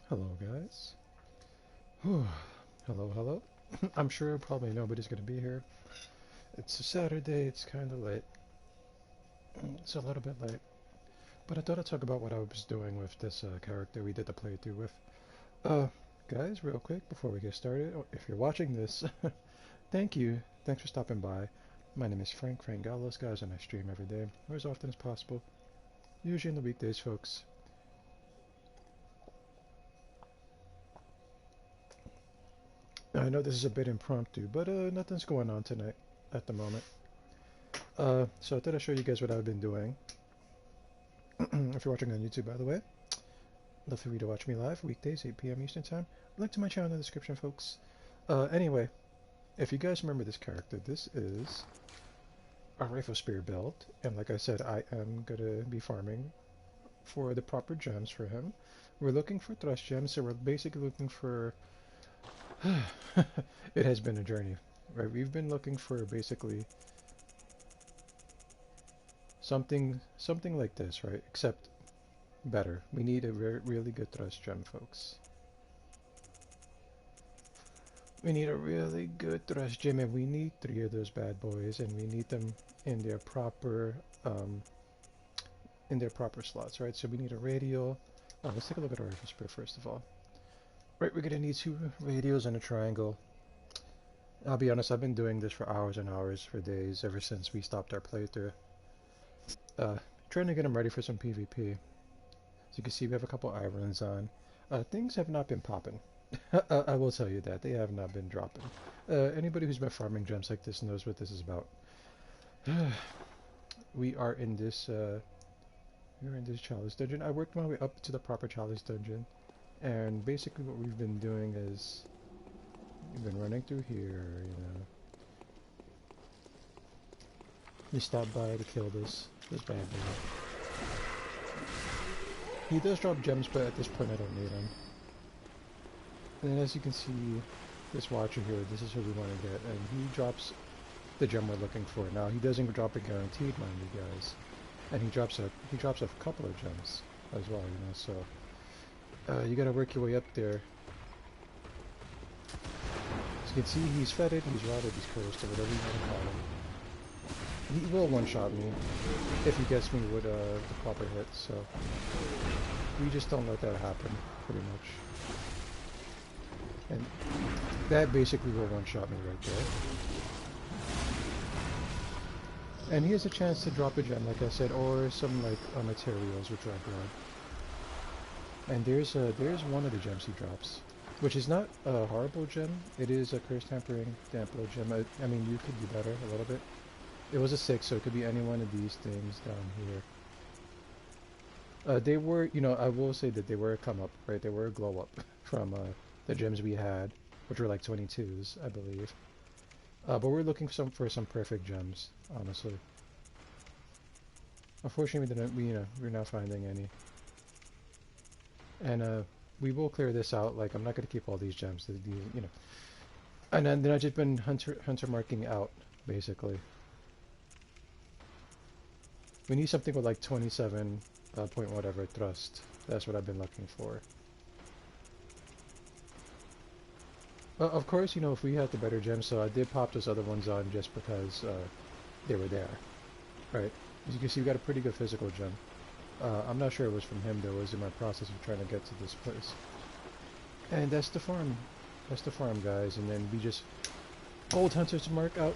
Hello, guys. Whew. Hello, hello. I'm sure probably nobody's gonna be here. It's a Saturday, it's kind of late. It's a little bit late. But I thought I'd talk about what I was doing with this character we did the playthrough with. Uh, guys, real quick, before we get started, if you're watching this, thank you. Thanks for stopping by. My name is Frank Gallos, guys, and I stream every day, or as often as possible. Usually in the weekdays, folks. I know this is a bit impromptu, but nothing's going on tonight at the moment. So I thought I'd show you guys what I've been doing. If you're watching on YouTube, by the way, love for you to watch me live, weekdays, 8 p.m. Eastern Time. Link to my channel in the description, folks. Anyway, if you guys remember this character, this is a rifle spear build, and like I said, I am going to be farming for the proper gems for him. We're looking for thrust gems, so we're basically looking for... It has been a journey, right? We've been looking for basically something like this, right? Except better. We need a really good thrust gem, folks. We need a really good thrust gem, and we need 3 of those bad boys, and we need them in their proper slots, right? So we need a radial. Oh, let's take a look at our rifle spear first of all. Right, we're gonna need 2 radials and a triangle. I'll be honest, I've been doing this for hours and hours, for days, ever since we stopped our playthrough. Uh, Trying to get them ready for some PvP. As you can see, we have a couple islands on. Things have not been popping. I will tell you that. They have not been dropping. Anybody who's been farming gems like this knows what this is about. We are in this, we're in this chalice dungeon. I worked my way up to the proper chalice dungeon. And basically what we've been doing is, we've been running through here, you know. You stop by to kill this bad boy. He does drop gems, but at this point I don't need them. And as you can see, this watcher here, this is who we want to get, and he drops the gem we're looking for. Now he doesn't drop it guaranteed, mind you guys, and he drops a couple of gems as well, you know. So you gotta work your way up there. As you can see, he's fetid, he's rotted, he's cursed, or whatever you want to call him. He will one-shot me if he gets me with the proper hit, so we just don't let that happen, pretty much. And that basically will one-shot me right there. And he has a chance to drop a gem, like I said, or some like materials, which I grab. And there's one of the gems he drops, which is not a horrible gem. It is a curse tampering dampener gem. I mean, you could do better a little bit. It was a 6, so it could be any one of these things down here. They were, you know, I will say that they were a come up, right? They were a glow up from the gems we had, which were like 22s, I believe. But we're looking for some perfect gems, honestly. Unfortunately, we're not finding any. And we will clear this out. Like, I'm not going to keep all these gems, you know. And then I've just been hunter marking out, basically. We need something with like 27 point whatever thrust. That's what I've been looking for. Of course, you know, if we had the better gems, so I did pop those other ones on just because they were there, right? As you can see, we got a pretty good physical gem. I'm not sure it was from him, though. It was in my process of trying to get to this place. And that's the farm. That's the farm, guys. And then we just hold hunters mark out,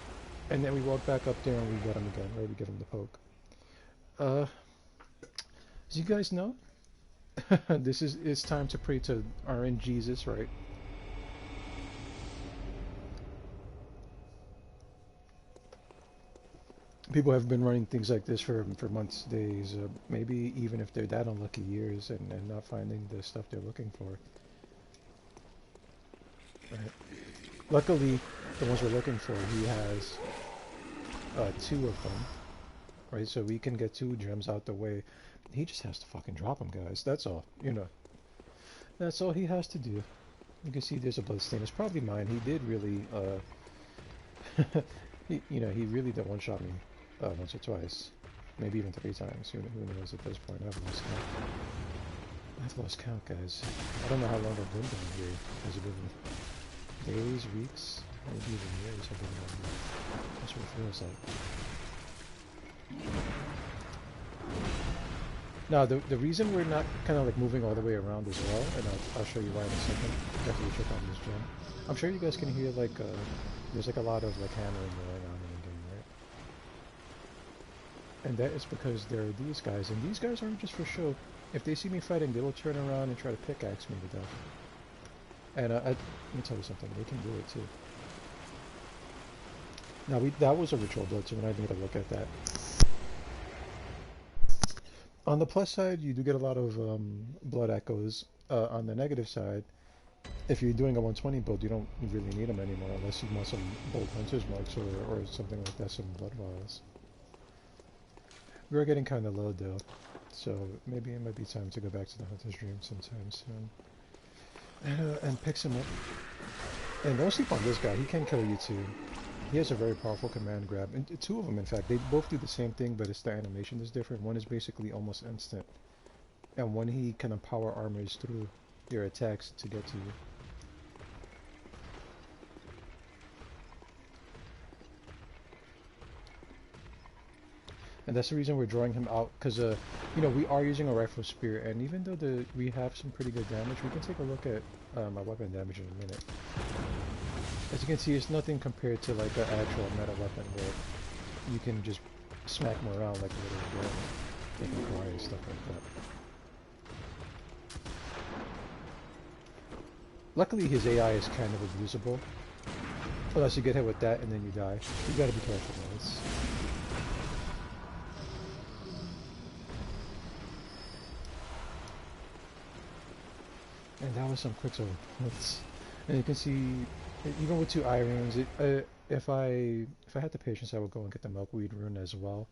and then we walk back up there and we get him again, right? We give him the poke. As you guys know, it's time to pray to RN Jesus, right? People have been running things like this for months, days, maybe even if they're that unlucky, years, and not finding the stuff they're looking for. Right. Luckily, the ones we're looking for, he has 2 of them, right? So we can get 2 gems out the way. He just has to fucking drop them, guys. That's all, you know. That's all he has to do. You can see there's a bloodstain. It's probably mine. He did really, he really did one-shot me once or twice. Maybe even 3 times. Who knows at this point? I have lost count. I've lost count, guys. I don't know how long I've been down here. Has it been days, weeks, maybe even years I've been down here? That's what it feels like. Now, the reason we're not kind of like moving all the way around as well, and I'll show you why in a second, after we check out this gem. I'm sure you guys can hear like, there's like a lot of like hammering going on in the game, right? And that is because there are these guys, and these guys aren't just for show. If they see me fighting, they will turn around and try to pickaxe me to death. And let me tell you something, they can do it too. Now, that was a ritual build, so we're not even going to look at that. On the plus side, you do get a lot of blood echoes. On the negative side, if you're doing a 120 build, you don't really need them anymore unless you want some bold hunter's marks or something like that, some blood vials. We're getting kind of low though, so maybe it might be time to go back to the hunter's dream sometime soon. And pick some up. And don't sleep on this guy, he can kill you too. He has a very powerful command grab, and two of them in fact. They both do the same thing, but it's the animation is different. One is basically almost instant, and one he kind of power armors through your attacks to get to you. And that's the reason we're drawing him out, because you know, we are using a rifle spear, and even though we have some pretty good damage, we can take a look at my weapon damage in a minute. As you can see, it's nothing compared to like an actual meta weapon where you can just smack him around like a little girl, taking fire and stuff like that. Luckily, his AI is kind of abusable, unless you get hit with that and then you die. You gotta be careful, guys. And that was some quicksilver points. And you can see, even with 2 eye runes, if I had the patience, I would go and get the milkweed rune as well.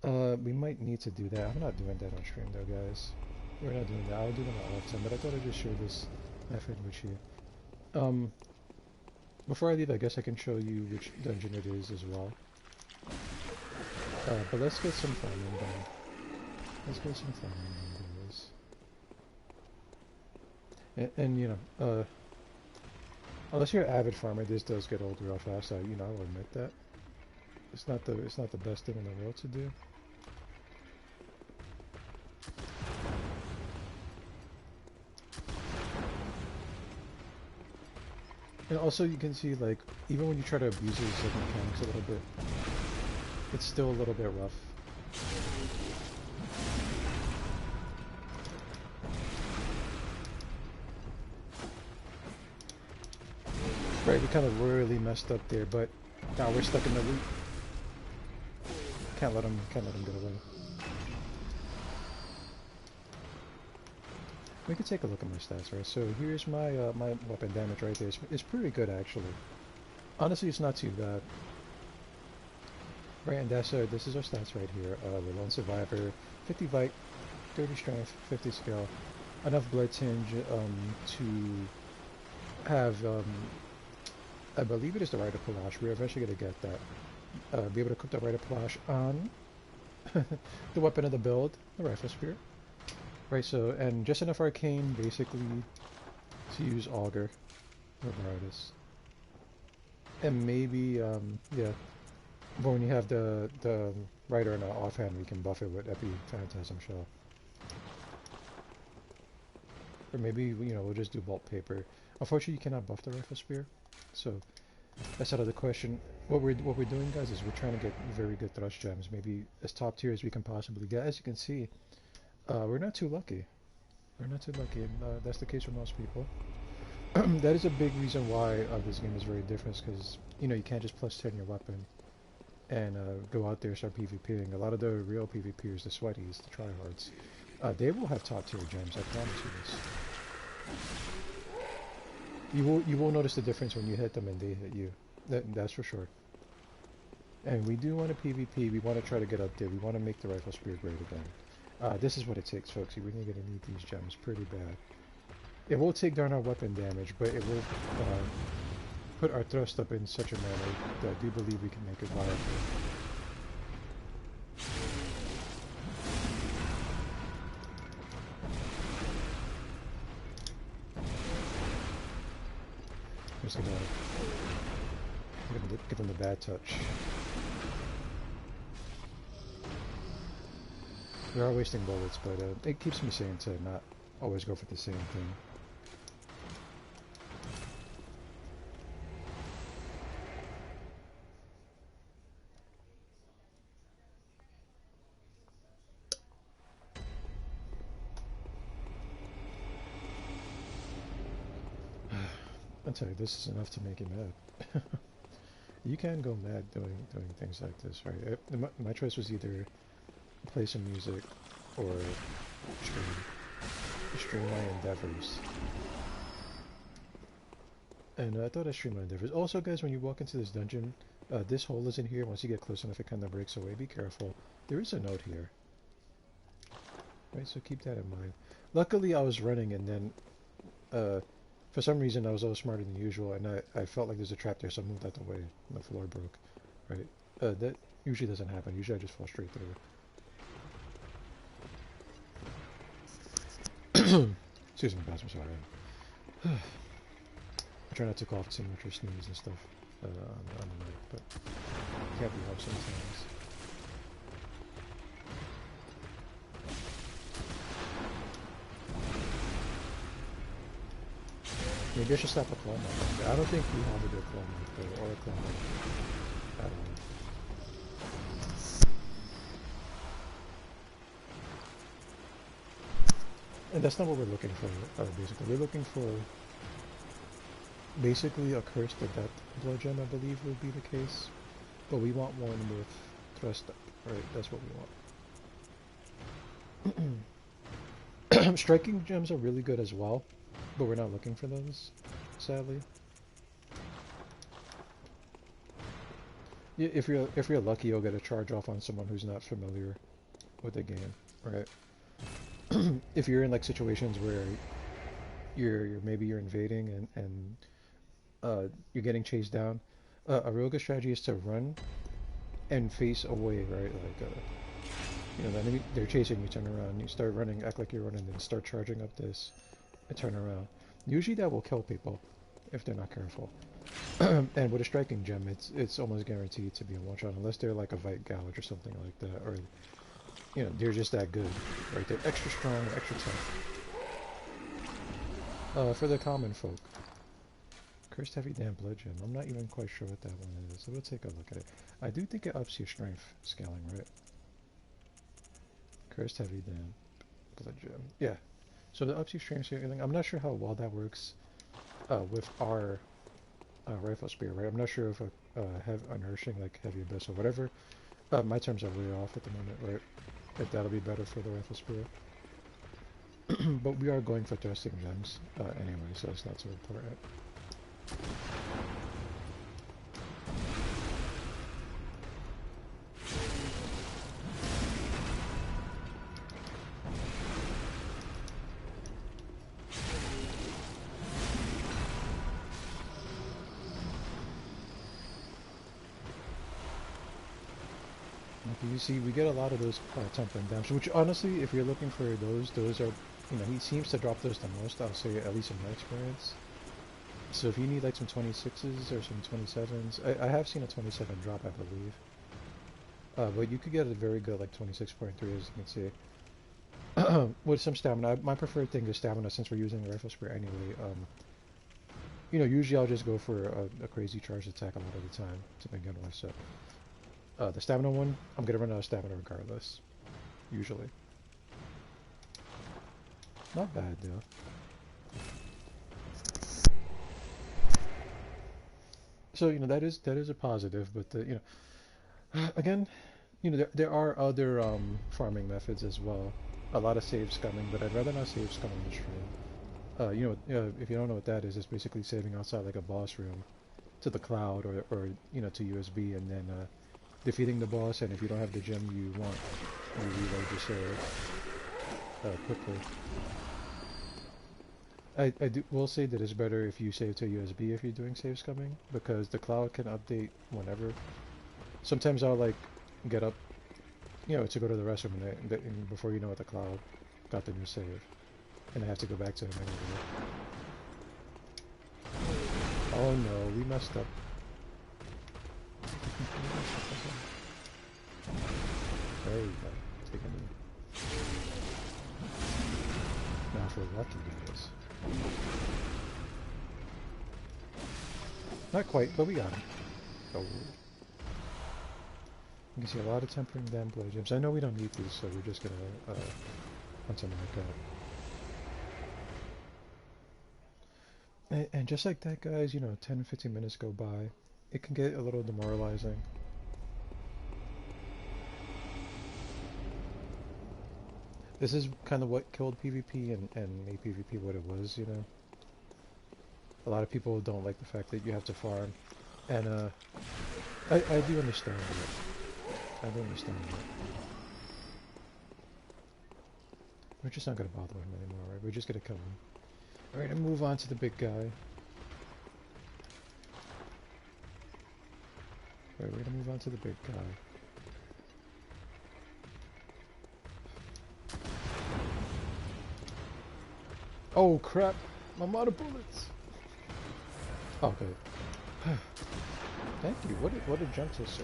We might need to do that. I'm not doing that on stream though, guys. We're not doing that. I'll do them all the time, but I thought I'd just share this method with you. Before I leave, I guess I can show you which dungeon it is as well. But let's get some farming done. Let's get some farming done, guys. And you know, unless you're an avid farmer, this does get old real fast. You know, I'll admit that. It's not the best thing in the world to do. And also, you can see like even when you try to abuse his like mechanics a little bit, it's still a little bit rough. Right, we kind of really messed up there, but now we're stuck in the loop. Can't let him get away. We can take a look at my stats, right? So here's my my weapon damage right there. It's pretty good actually. Honestly, it's not too bad. Right, and that's this is our stats right here. We're lone survivor, 50 bite, 30 strength, 50 skill, enough blood tinge to have I believe it is the Rite of Palash. We're eventually going to get that. Be able to cook the Rite of Palash on the weapon of the build, the Rifle Spear. Right, so, and just enough Arcane, basically, to use Augur, regardless. And maybe, yeah, but when you have the Rider in an offhand, we can buff it with Epi Phantasm Shell. Or maybe, you know, we'll just do Bolt Paper. Unfortunately, you cannot buff the Rifle Spear. So that's out of the question. What we're doing, guys, is we're trying to get very good thrust gems, maybe as top tier as we can possibly get. As you can see, we're not too lucky. We're not too lucky, and that's the case for most people. That is a big reason why this game is very different, because you know you can't just plus 10 your weapon and go out there and start PvPing. A lot of the real PvPers, the sweaties, the tryhards, they will have top tier gems. I promise you this. You will notice the difference when you hit them and they hit you. That's for sure. And we do want to PvP. We want to try to get up there. We want to make the Rifle Spear great again. This is what it takes, folks. You're really going to need these gems pretty bad. It will take down our weapon damage, but it will put our thrust up in such a manner that I do believe we can make it viable. Give them the bad touch. We are wasting bullets, but it keeps me sane to not always go for the same thing. I'll tell you, this is enough to make you mad. You can go mad doing things like this, right? My choice was either play some music or stream my endeavors. And I thought I streamed my endeavors. Also, guys, when you walk into this dungeon, this hole is in here. Once you get close enough, it kind of breaks away. Be careful. There is a note here. Right, so keep that in mind. Luckily, I was running, and then for some reason, I was a little smarter than usual, and I felt like there's a trap there, so I moved out the way, and the floor broke. Right? That usually doesn't happen. Usually I just fall straight through. Excuse me, guys, I'm sorry. I try not to cough too much or sneeze and stuff on the mic, but it can't be helped sometimes. Maybe I should stop a claw mic. I don't think we have a good claw mic though, or a claw mic at all. And that's not what we're looking for, basically. We're looking for basically a curse to death blood gem, I believe would be the case. But we want one with thrust up, right? That's what we want. Striking gems are really good as well, but we're not looking for those, sadly. If you're lucky, you'll get a charge off on someone who's not familiar with the game, right? If you're in like situations where maybe you're invading and you're getting chased down, a real good strategy is to run and face away, right? Like the enemy, they're chasing you, turn around, you start running, act like you're running, then start charging up this and turn around. Usually that will kill people if they're not careful. And with a striking gem, it's almost guaranteed to be a one-shot unless they're like a Vite Gouge or something like that, or they're just that good, right? They're extra strong and extra tough. For the common folk, Cursed Heavy Damn Blood Gem. I'm not even quite sure what that one is, so we'll take a look at it. I do think it ups your strength scaling, right? Cursed Heavy Damn Blood Gem. Yeah. So the ups your strength scaling. I'm not sure how well that works with our rifle spear, right? I'm not sure if have unearthing like Heavy Abyss or whatever. My terms are way off at the moment, right? If that'll be better for the rifle spear. But we are going for thrusting gems anyway, so it's not so important. You see, we get a lot of those temper and damage, which honestly, if you're looking for those are, he seems to drop those the most, I'll say, at least in my experience. So if you need like some 26s or some 27s, I have seen a 27 drop, I believe. But you could get a very good like 26.3, as you can see. With some stamina. My preferred thing is stamina since we're using the rifle spear anyway. Usually I'll just go for a crazy charge attack a lot of the time to begin with, so. The stamina one, I'm gonna run out of stamina regardless. Usually. Not bad though. So that is a positive, but again, there are other farming methods as well. A lot of save scumming, but I'd rather not save scum on the stream. If you don't know what that is, it's basically saving outside like a boss room to the cloud or to USB, and then defeating the boss, and if you don't have the gem you want, you reload your save quickly. I will say that it's better if you save to USB if you're doing save scumming, because the cloud can update whenever. Sometimes I'll like get up, to go to the restroom, and before you know it, the cloud got the new save, and I have to go back to it manually. Oh no, we messed up. There you go. Take a knee. Now if we're lucky, guys. Not quite, but we got him. Oh. You can see a lot of tempering them blood gems. I know we don't need these, so we're just gonna hunt something like that. And just like that, guys, you know, 10 or 15 minutes go by. It can get a little demoralizing. This is kind of what killed PvP and made PvP what it was, you know. A lot of people don't like the fact that you have to farm. And I do understand it. I do understand it. We're just not going to bother him anymore, right? We're just going to kill him. Alright, and move on to the big guy. Right, we're going to move on to the big guy. Oh crap! I'm out of bullets! Oh, good. Thank you. What a gentle sir.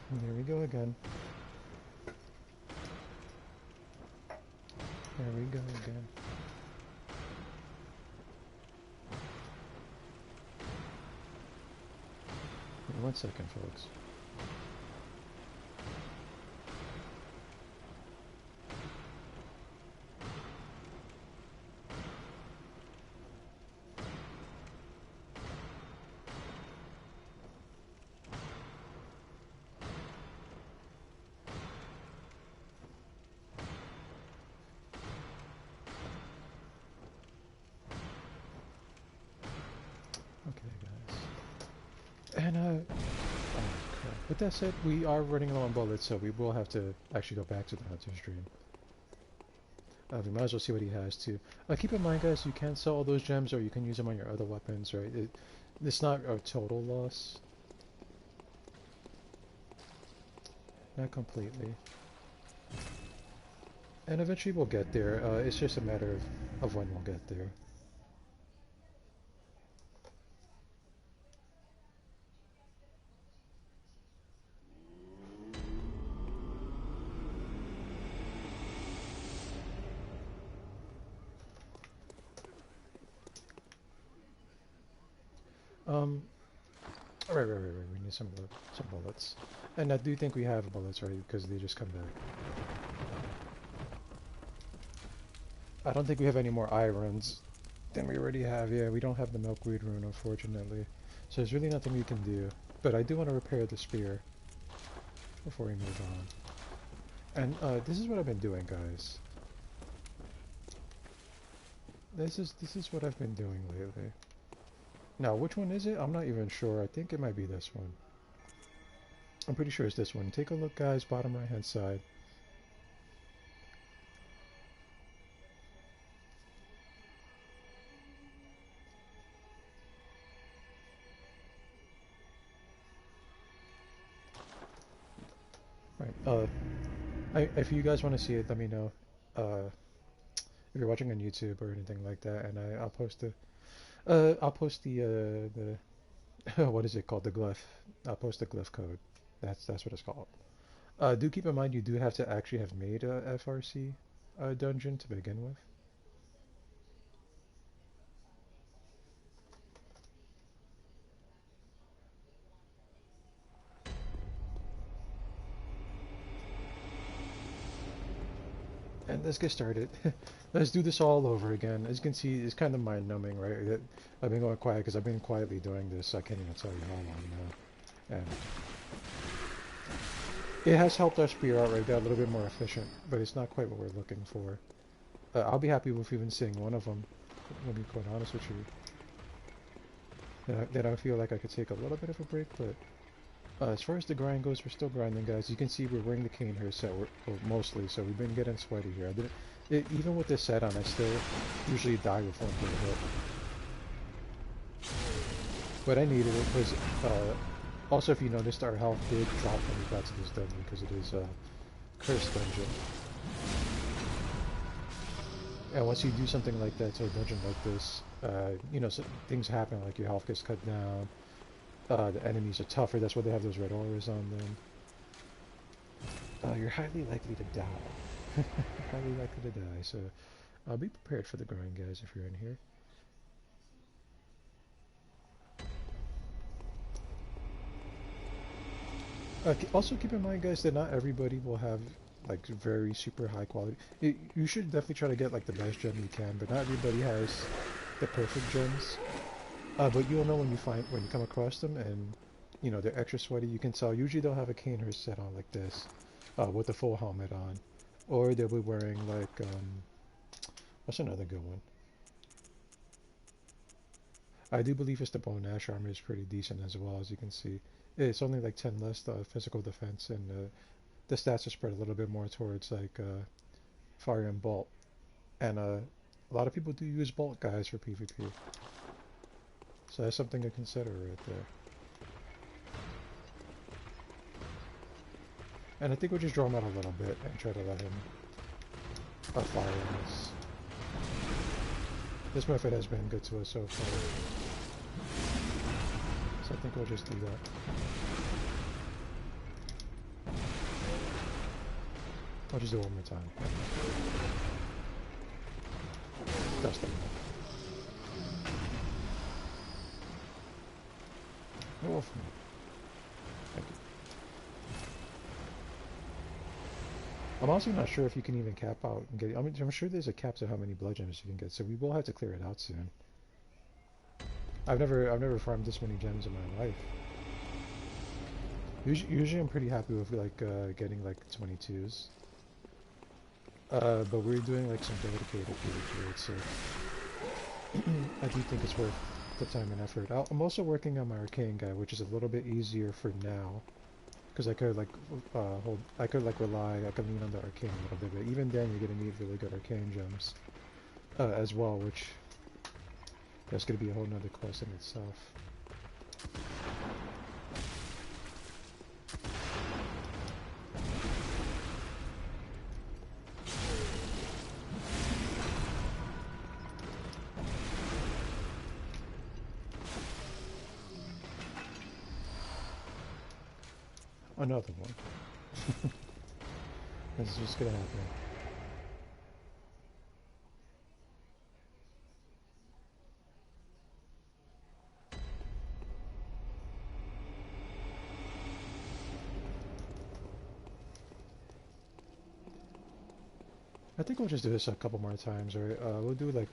There we go again. There we go again. Wait 1 second, folks. And, oh crap. With that said, we are running low on bullets, so we will have to actually go back to the hunter stream. We might as well see what he has too. Keep in mind, guys, you can sell all those gems, or you can use them on your other weapons, right? It's not a total loss. Not completely. And eventually we'll get there. It's just a matter of when we'll get there. Right. We need some bullets. And I do think we have bullets, right? Because they just come back. I don't think we have any more irons than we already have. Yeah, we don't have the milkweed rune, unfortunately. So there's really nothing we can do. But I do want to repair the spear before we move on. And this is what I've been doing, guys. This is what I've been doing lately. Now, which one is it? I'm not even sure. I think it might be this one. I'm pretty sure it's this one. Take a look, guys, bottom right-hand side. Right. If you guys want to see it, let me know. If you're watching on YouTube or anything like that, and I'll post the what is it called? The glyph. I'll post the glyph code. That's what it's called. Do keep in mind you do have to actually have made a FRC dungeon to begin with. And let's get started. Let's do this all over again. As you can see, it's kind of mind-numbing, right? I've been going quiet because I've been quietly doing this. So I can't even tell you how long now. And it has helped our spear out right there a little bit more efficient, but it's not quite what we're looking for. I'll be happy with even seeing one of them. To be quite honest with you. Then I feel like I could take a little bit of a break, but as far as the grind goes, we're still grinding, guys. You can see we're wearing the cane here set, mostly, so we've been getting sweaty here. Even with this set on, I still usually die with one bullet hit. But I needed it because, also if you noticed, our health did drop when we got to this dungeon because it is a cursed dungeon. And once you do something like that to a dungeon like this, you know, so things happen, like your health gets cut down, the enemies are tougher, that's why they have those red auras on them. You're highly likely to die. Highly likely to die, so be prepared for the grind, guys, if you're in here. Also keep in mind, guys, that not everybody will have like very super high quality. You should definitely try to get like the best gem you can, but not everybody has the perfect gems. But you'll know when you come across them, and you know they're extra sweaty. You can tell. Usually they'll have a cane or set on like this, with a full helmet on, or they'll be wearing like what's another good one? I do believe it's the bone ash armor is pretty decent as well, as you can see. It's only like 10 less physical defense, and the stats are spread a little bit more towards like fire and bolt. And a lot of people do use bolt guys for PvP. So that's something to consider right there. And I think we'll just draw him out a little bit and try to let him fire on us. This method has been good to us so far. So I think we'll just do that. I'll just do it one more time. Dust them. Oh, thank you. I'm also not sure if you can even cap out and get. I'm sure there's a cap to how many blood gems you can get, so we will have to clear it out soon. I've never farmed this many gems in my life. Usually I'm pretty happy with like getting like 22s. But we're doing like some dedicated PvP, so I do think it's worth the time and effort. I'm also working on my arcane guy, which is a little bit easier for now, because I could like I could lean on the arcane a little bit. But even then, you're gonna need really good arcane gems as well, which that's gonna be a whole nother quest in itself. Another one. This is just gonna happen. I think we'll just do this a couple more times, right? We'll do like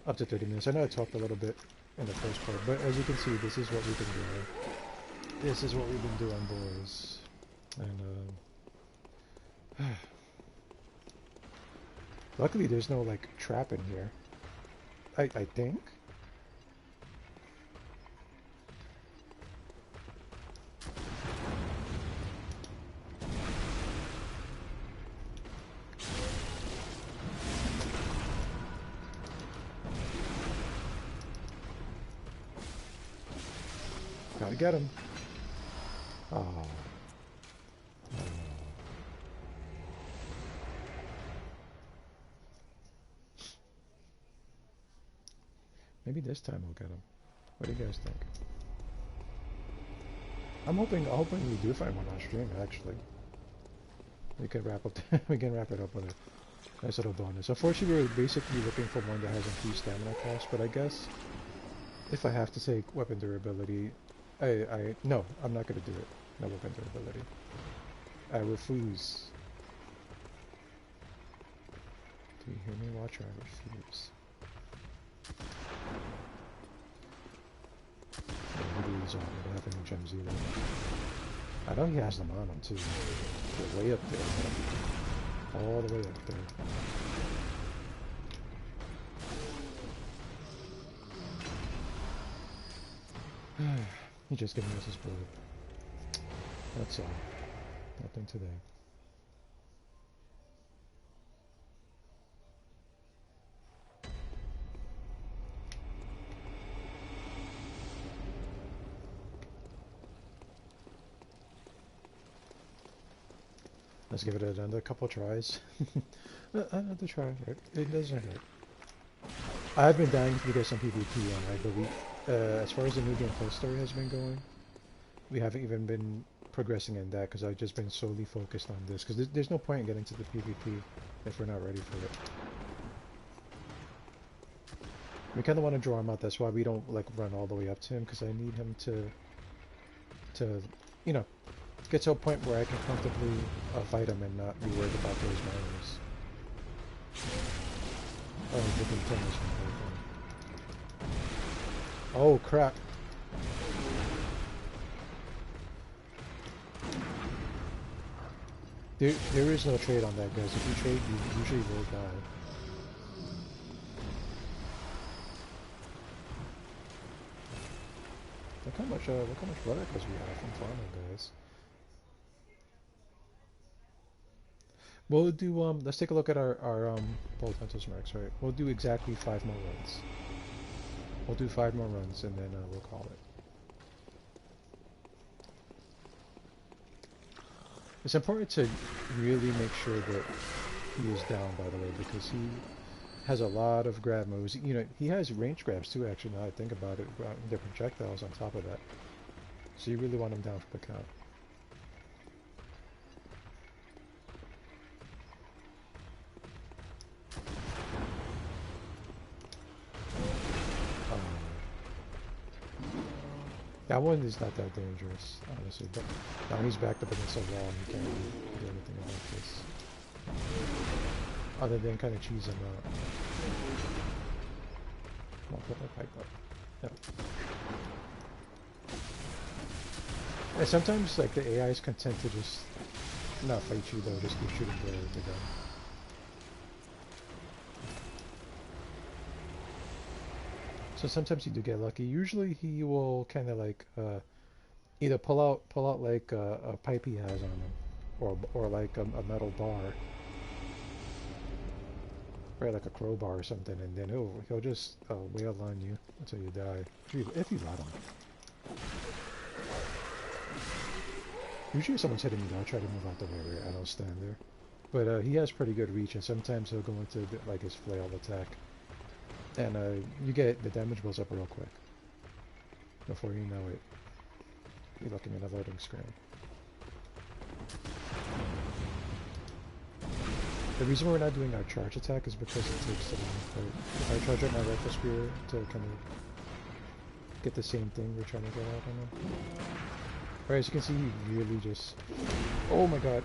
up to 30 minutes. I know I talked a little bit in the first part, but as you can see, this is what we've been doing. This is what we've been doing, boys. And, luckily there's no, like, trap in here. I think? Gotta get him. Oh. Maybe this time we'll get him. What do you guys think? I'm hoping we do find one on stream, actually. We can wrap up we can wrap it up with a nice little bonus. Unfortunately, we're basically looking for one that has increased stamina cost, but I guess if I have to take weapon durability, no, I'm not gonna do it. No weapon durability. I refuse. Do you hear me, Watcher? I refuse. These on. I don't have any gems either. I know he has them on him too. They're way up there, man. All the way up there. He just giving us his blood. That's all. Nothing today. Let's give it another couple tries. Another try, right? It doesn't hurt. I've been dying to get some PvP on, I believe. As far as the New Game Plus story has been going, we haven't even been progressing in that because I've just been solely focused on this. Because there's no point in getting to the PvP if we're not ready for it. We kind of want to draw him out. That's why we don't like run all the way up to him because I need him to, you know, get to a point where I can comfortably fight him and not be worried about those miners. Oh, they can turn this one. Oh crap! There is no trade on that, guys. If you trade, you usually will die. Look how much blood echoes we have from farming, guys. We'll do let's take a look at our Bolt Hunters marks, right? We'll do exactly 5 more runs. We'll do 5 more runs and then we'll call it. It's important to really make sure that he is down, by the way, because he has a lot of grab moves. You know, he has range grabs too, actually, now I think about it. They're projectiles on top of that. So you really want him down for the count. That one is not that dangerous, honestly, but now he's backed up against a wall and he can't really do anything about this. Other than kind of cheese him out. Come on, put that pipe up. Yep. And sometimes, like, the AI is content to just not fight you, though, just keep shooting the gun. So sometimes you do get lucky. Usually he will kind of like either pull out like a pipe he has on him, or like a metal bar, right, like a crowbar or something, and then he'll just wail on you until you die. If you let him. Usually if someone's hitting me, I'll try to move out the way, right? I don't stand there. But he has pretty good reach, and sometimes he'll go into like his flail attack. And you get the damage builds up real quick. Before you know it, you're looking at a loading screen. The reason we're not doing our charge attack is because it takes so long. If I charge up my rifle spear to kind of get the same thing we're trying to get out on him. Alright, as you can see, he really just... Oh my god!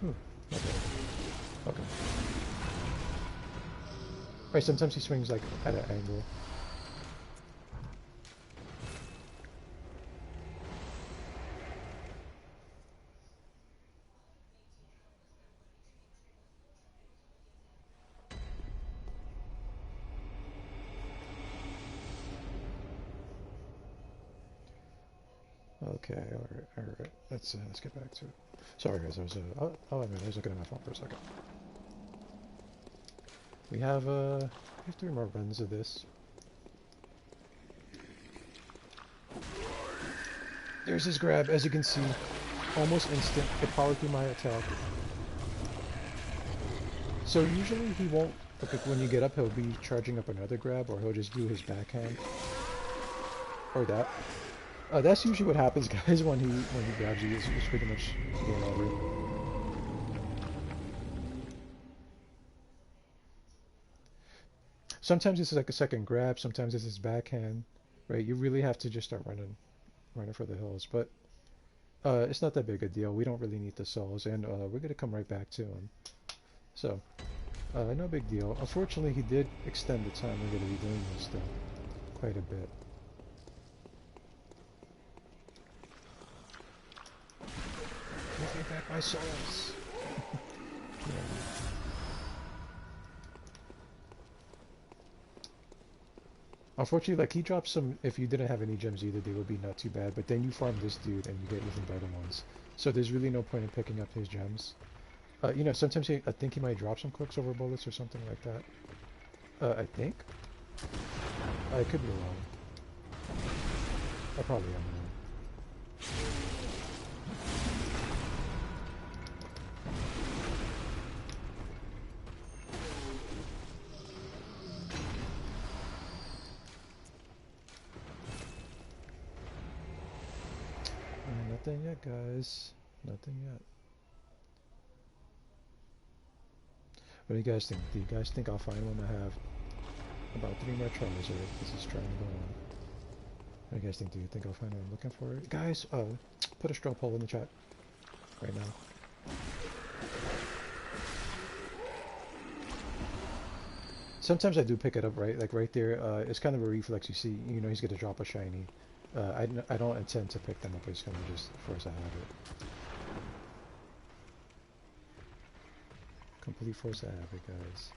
Okay. Okay. Right, sometimes he swings like at an angle. Okay, alright. Let's get back to it. Sorry guys, I'll admit, I was looking at my phone for a second. We have 3 more runs of this. There's his grab, as you can see, almost instant. It powered through my attack. So usually he won't, like when you get up, he'll be charging up another grab, or he'll just do his backhand, or that. That's usually what happens, guys, when he grabs you. It's pretty much game over. Sometimes this is like a second grab, sometimes this is backhand, right? You really have to just start running for the hills, but it's not that big a deal. We don't really need the souls, and we're gonna come right back to him. So, no big deal. Unfortunately, he did extend the time we're gonna be doing this though, quite a bit. Give me back my souls. Yeah. Unfortunately, like, he drops some, if you didn't have any gems either, they would be not too bad, but then you farm this dude and you get even better ones. So there's really no point in picking up his gems. You know, sometimes I think he might drop some quicksilver bullets or something like that. I think? I could be wrong. I probably am wrong. Nothing yet, guys. Nothing yet. What do you guys think? Do you guys think I'll find one? I have about 3 more tries, right? This is trying to go on. What do you guys think? Do you think I'll find what I'm looking for? Guys, put a straw poll in the chat right now. Sometimes I do pick it up, right? Like right there, it's kind of a reflex. You see, you know, he's gonna drop a shiny. I don't intend to pick them up. It's gonna just force a habit. Complete force of habit, guys.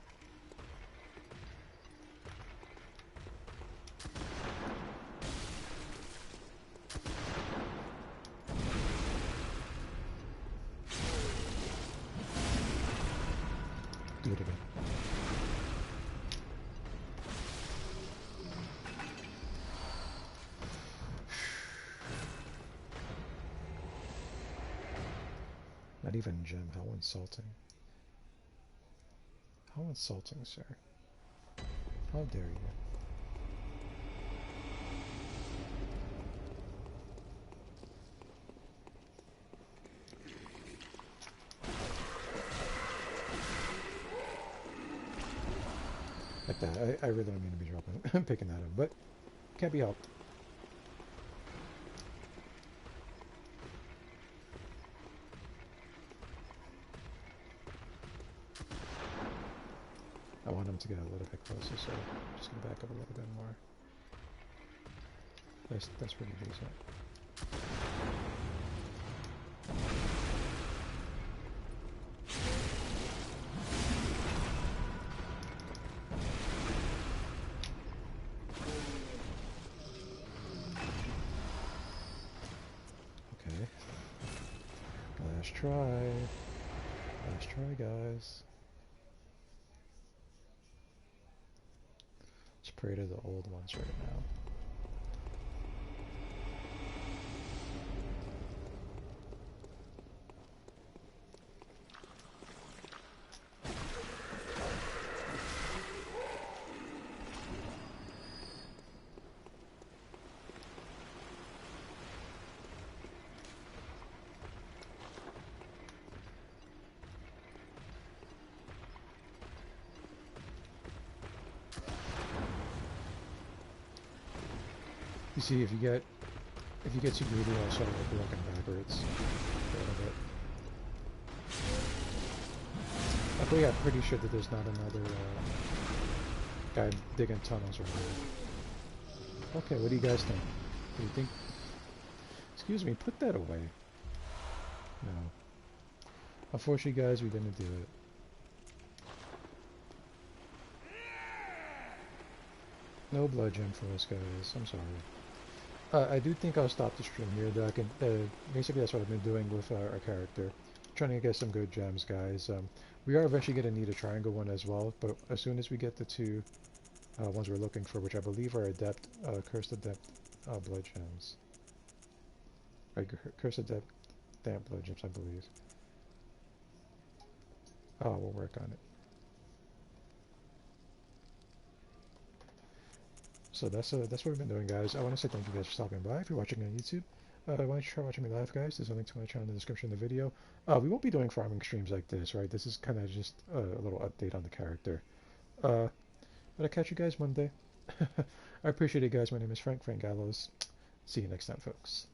Do it again. Not even gem. How insulting. How insulting, sir. How dare you. Like that. I really don't mean to be dropping, picking that up, but can't be helped. I want him to get a little bit closer, so I'm just gonna back up a little bit more. That's pretty decent. Okay. Last try. Last try, guys. Let's pray to the old ones right now. You see, if you get too greedy, I'll start like walking backwards a little bit. Luckily, I'm pretty sure that there's not another guy digging tunnels right now. Okay, what do you guys think? Do you think? Excuse me, put that away. No. Unfortunately, guys, we didn't do it. No blood gem for us, guys. I'm sorry. I do think I'll stop the stream here, though. Basically that's what I've been doing with our character. Trying to get some good gems, guys. We are eventually going to need a triangle one as well, but as soon as we get the 2 ones we're looking for, which I believe are Adept, Cursed Adept blood gems. Right, Cursed Adept damp blood gems, I believe. Oh, we'll work on it. So that's what we've been doing, guys. I want to say thank you guys for stopping by. If you're watching on YouTube, why don't you try watching me live, guys? There's a link to my channel in the description of the video. We won't be doing farming streams like this, right? This is kind of just a little update on the character. But I'll catch you guys Monday. I appreciate it, guys. My name is Frank Gallows. See you next time, folks.